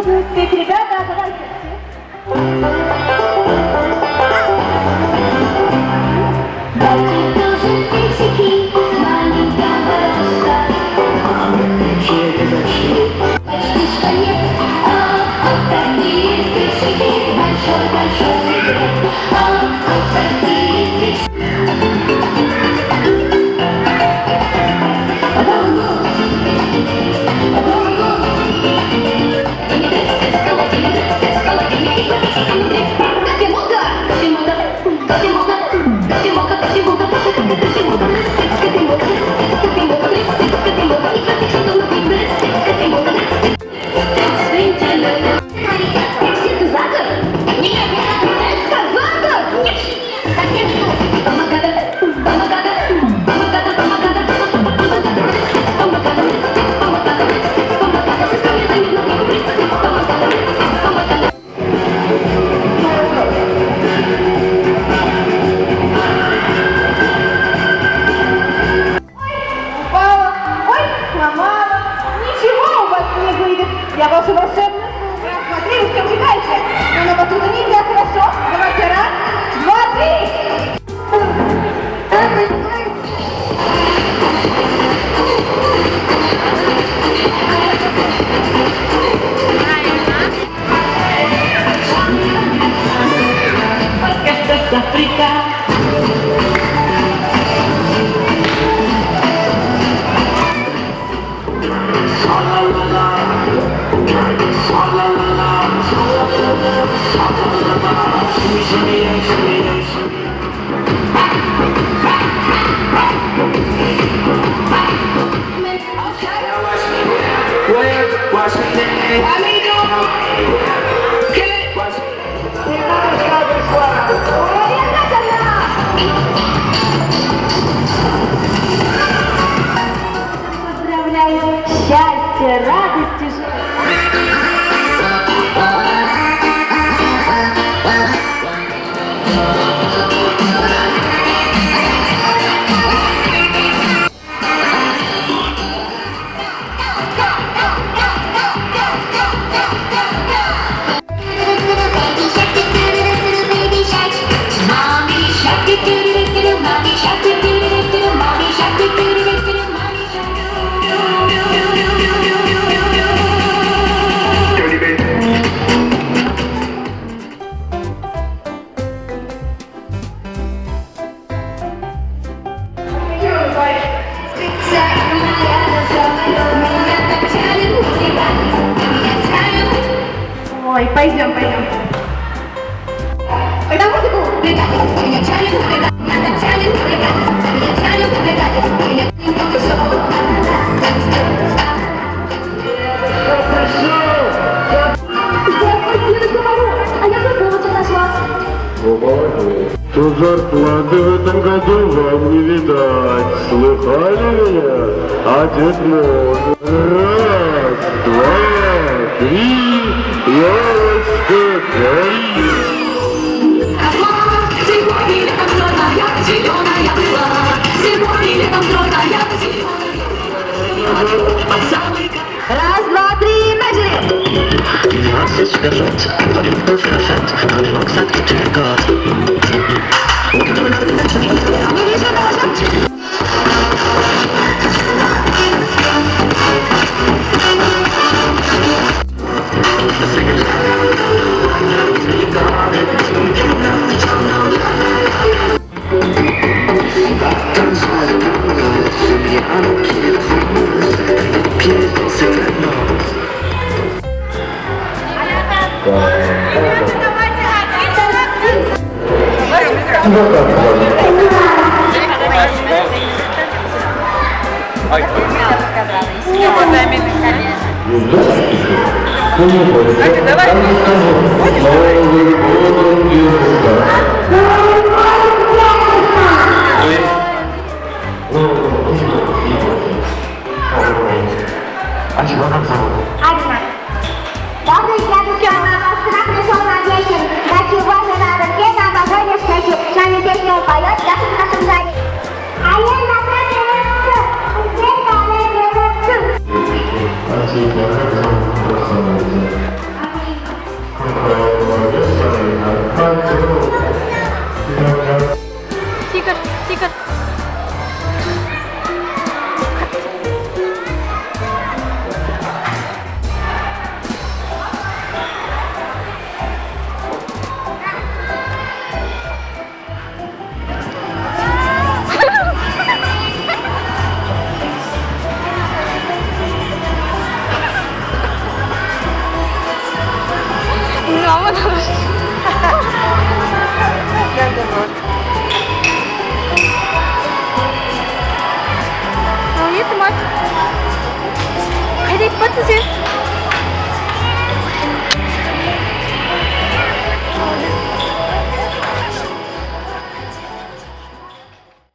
должен успеть, ребята, давайте. Фиксики, маленькая бабушка. Почти что нет, такие фиксики, большой-большой секрет. Такие фиксики. Я ваша волшебная слуга. Смотри, вы все увлекаете. Но на батута нельзя, хорошо? Давайте, раз, два, три. Подкаст Африка. Поздравляю! Счастья, радости, Ой, пойдем. Когда музыку? Тут зарплаты в этом году вам не видать. Слыхали меня? А Дед Мороз. Раз, два, три, елочка, гори. Сегодня летом стройная, зеленая была. Сегодня летом стройная, зеленая. Под самый Раз, два, три, начали! 20% Robin Hood Fett, Robin Rucksack, Tür Gott. Не вижу даже! Добрый дядюшка, сюда пришел на вечер. Дайте Боже на ракете, обожание встречи. С нами песню он поет, я в нашем зале. А я на А тебе как зовут красавица? Тигр, тигр. Мама тоже. Ну, нет, мать. Хайда, иппатсыз сен.